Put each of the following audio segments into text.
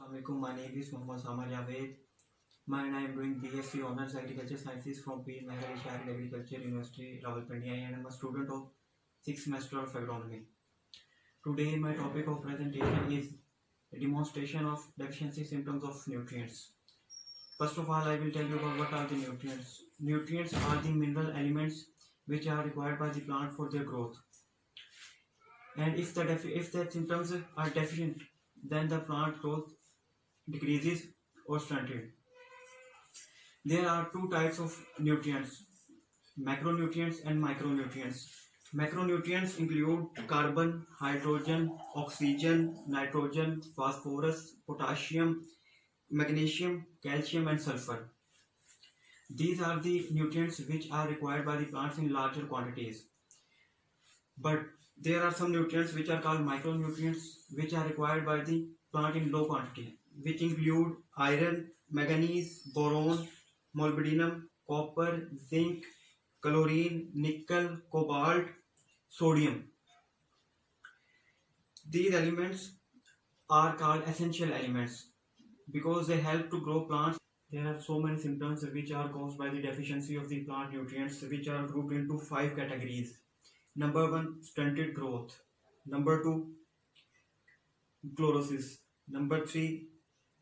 Assalamualaikum. My name is Muhammad Samar Javed. And I am doing BSc Honors Agriculture Sciences from P. Meher Ali Shahid Agriculture University, Rawalpindi, and I am a student of 6th semester of agronomy. Today, my topic of presentation is a demonstration of deficiency symptoms of nutrients. First of all, I will tell you about what are the nutrients. Nutrients are the mineral elements which are required by the plant for their growth. And if the symptoms are deficient, then the plant growth decreases or stunted. There are two types of nutrients, macronutrients and micronutrients. Macronutrients include carbon, hydrogen, oxygen, nitrogen, phosphorus, potassium, magnesium, calcium and sulfur. These are the nutrients which are required by the plants in larger quantities. But there are some nutrients which are called micronutrients which are required by the plant in low quantity, which include iron, manganese, boron, molybdenum, copper, zinc, chlorine, nickel, cobalt, sodium. These elements are called essential elements because they help to grow plants. There are so many symptoms which are caused by the deficiency of the plant nutrients, which are grouped into 5 categories. Number 1, stunted growth. Number 2, chlorosis. Number 3,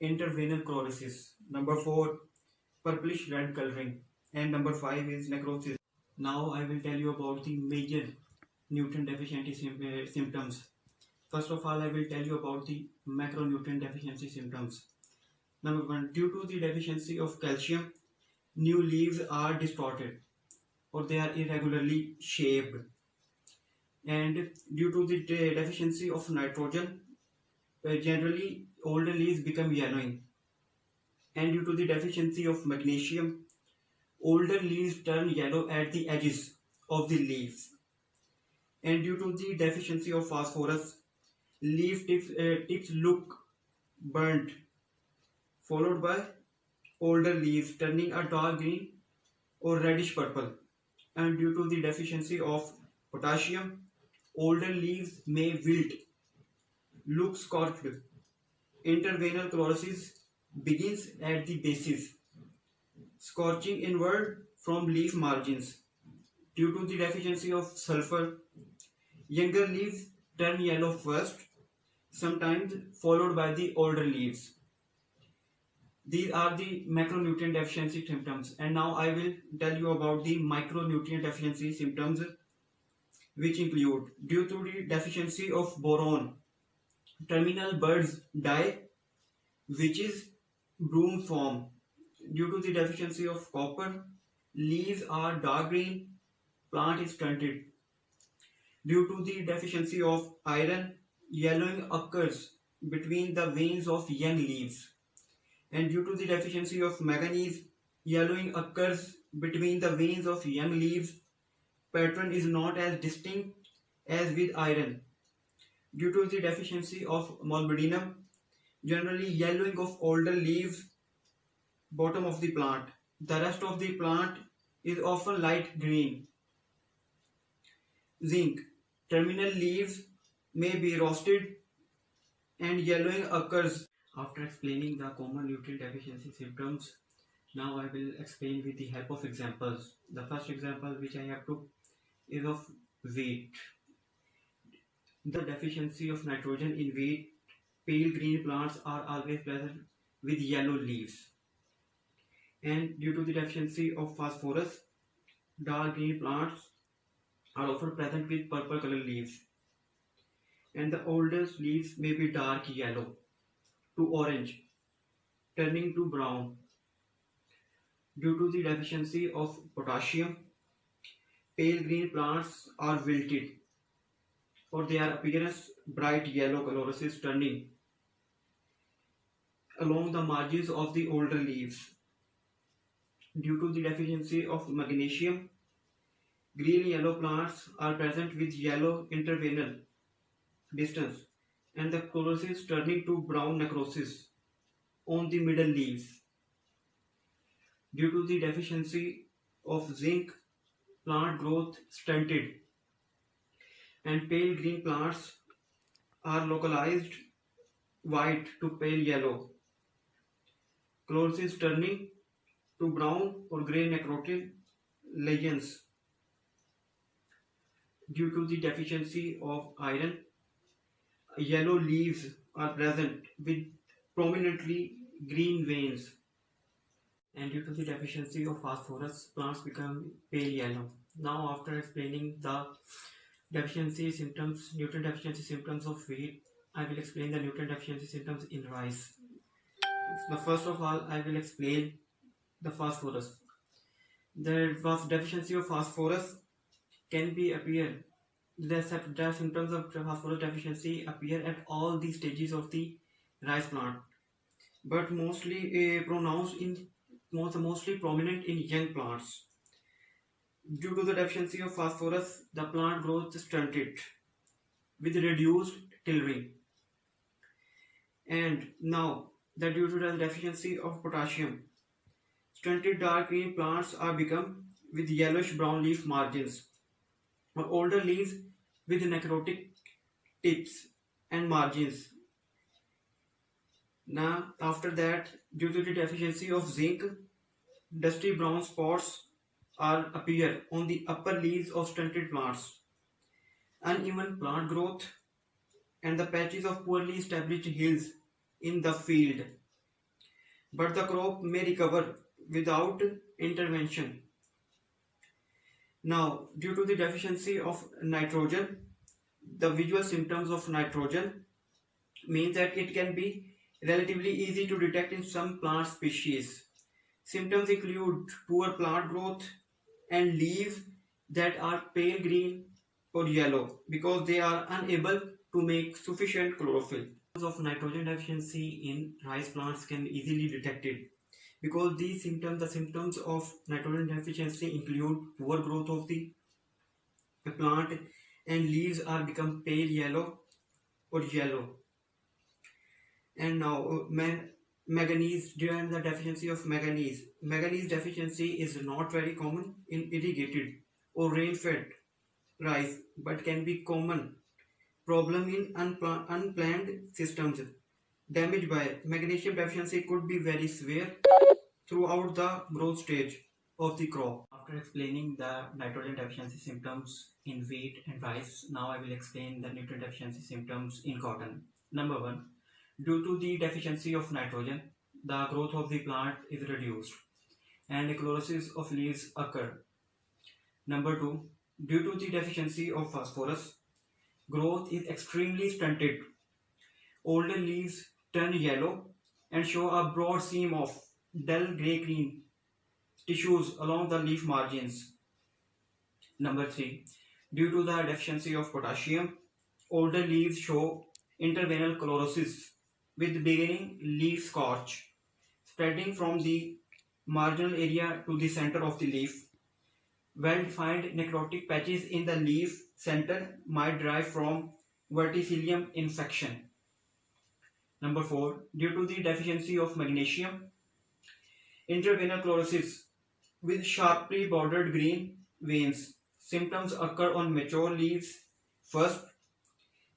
interveinal chlorosis. Number 4, purplish red coloring. And number 5 is necrosis. Now I will tell you about the major nutrient deficiency symptoms. First of all, I will tell you about the macronutrient deficiency symptoms. Number 1, due to the deficiency of calcium, new leaves are distorted or they are irregularly shaped. And due to the deficiency of nitrogen, generally older leaves become yellowing. And due to the deficiency of magnesium, older leaves turn yellow at the edges of the leaves. And due to the deficiency of phosphorus, leaf tips look burnt, followed by older leaves turning a dark green or reddish purple. And due to the deficiency of potassium, older leaves may wilt, look scorched. Interveinal chlorosis begins at the bases, scorching inward from leaf margins. Due to the deficiency of sulfur, younger leaves turn yellow first, sometimes followed by the older leaves. These are the macronutrient deficiency symptoms. And now I will tell you about the micronutrient deficiency symptoms, which include due to the deficiency of boron, terminal buds die, which is broom form. Due to the deficiency of copper, leaves are dark green, plant is stunted. Due to the deficiency of iron, yellowing occurs between the veins of young leaves. And due to the deficiency of manganese, yellowing occurs between the veins of young leaves. Pattern is not as distinct as with iron. Due to the deficiency of molybdenum, generally yellowing of older leaves, bottom of the plant. The rest of the plant is often light green. Zinc, terminal leaves may be roasted and yellowing occurs. After explaining the common nutrient deficiency symptoms, now I will explain with the help of examples. The first example which I have took is of wheat. The deficiency of nitrogen in wheat, pale green plants are always present with yellow leaves. And due to the deficiency of phosphorus, dark green plants are often present with purple color leaves. And the oldest leaves may be dark yellow to orange, turning to brown. Due to the deficiency of potassium, pale green plants are wilted or their appearance bright yellow chlorosis turning along the margins of the older leaves. Due to the deficiency of magnesium, green yellow plants are present with yellow interveinal distance and the chlorosis turning to brown necrosis on the middle leaves. Due to the deficiency of zinc, plant growth stunted and pale green plants are localized white to pale yellow, chlorosis turning to brown or grey necrotic lesions due to the deficiency of iron. Yellow leaves are present with prominently green veins, and due to the deficiency of phosphorus, plants become pale yellow. Now, after explaining the deficiency symptoms, nutrient deficiency symptoms of wheat, I will explain the nutrient deficiency symptoms in rice. The first of all, I will explain the phosphorus. The deficiency of phosphorus can be appear. The symptoms of phosphorus deficiency appear at all the stages of the rice plant, but mostly mostly prominent in young plants. Due to the deficiency of phosphorus, the plant growth stunted with reduced tillering. And now, that due to the deficiency of potassium, stunted dark green plants are become with yellowish brown leaf margins, or older leaves with necrotic tips and margins. Now, after that, due to the deficiency of zinc, dusty brown spots appear on the upper leaves of stunted plants. Uneven plant growth and the patches of poorly established hills in the field. But the crop may recover without intervention. Now, due to the deficiency of nitrogen, the visual symptoms of nitrogen means that it can be relatively easy to detect in some plant species. Symptoms include poor plant growth and leaves that are pale green or yellow because they are unable to make sufficient chlorophyll. Of nitrogen deficiency in rice plants can be easily detected because the symptoms of nitrogen deficiency include poor growth of the plant and leaves are become pale yellow or yellow. And now manganese, during the deficiency of manganese. Manganese deficiency is not very common in irrigated or rain-fed rice, but can be common problem in unplanned systems. Damage by magnesium deficiency could be very severe throughout the growth stage of the crop. After explaining the nitrogen deficiency symptoms in wheat and rice, now I will explain the nutrient deficiency symptoms in cotton. Number 1. Due to the deficiency of nitrogen, the growth of the plant is reduced and chlorosis of leaves occur. Number 2. Due to the deficiency of phosphorus, growth is extremely stunted. Older leaves turn yellow and show a broad seam of dull grey-green tissues along the leaf margins. Number 3. Due to the deficiency of potassium, older leaves show interveinal chlorosis with beginning leaf scorch, spreading from the marginal area to the center of the leaf. Well-defined necrotic patches in the leaf center might derive from verticillium infection. Number 4. Due to the deficiency of magnesium, interveinal chlorosis with sharply bordered green veins. Symptoms occur on mature leaves first.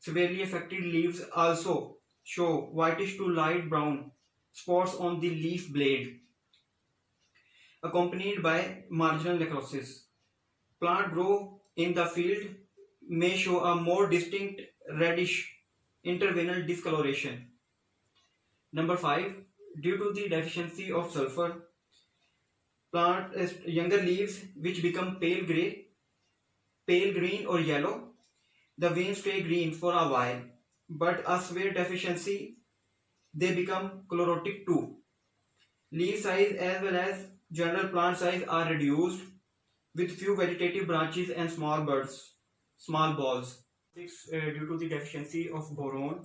Severely affected leaves also show whitish to light brown spots on the leaf blade, accompanied by marginal necrosis. Plant grow in the field may show a more distinct reddish interveinal discoloration. Number 5. Due to the deficiency of sulfur, plant younger leaves which become pale green or yellow. The veins stay green for a while, but a severe deficiency, they become chlorotic too. Leaf size as well as general plant size are reduced with few vegetative branches and small balls. 6. Due to the deficiency of boron,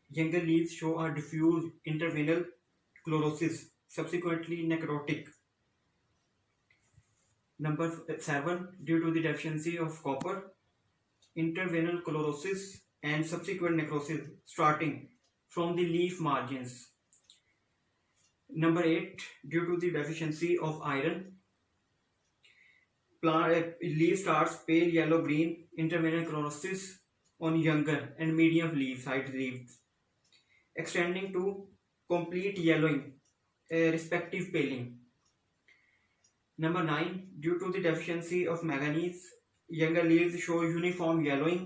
younger leaves show a diffuse interveinal chlorosis, subsequently necrotic. Number 7. Due to the deficiency of copper, interveinal chlorosis and subsequent necrosis starting from the leaf margins. Number 8. Due to the deficiency of iron, leaf starts pale yellow-green interveinal chlorosis on younger and medium leaf side leaves. extending to complete yellowing, respective paling. Number 9. Due to the deficiency of manganese, younger leaves show uniform yellowing,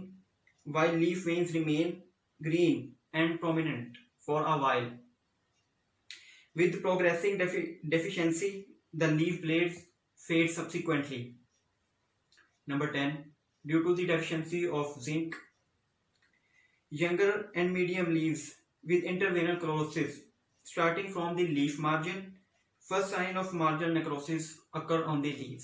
while leaf veins remain green and prominent for a while. With progressing deficiency, the leaf blades fade subsequently. Number 10. Due to the deficiency of zinc, younger and medium leaves with interveinal chlorosis starting from the leaf margin. First sign of marginal necrosis occur on the leaves.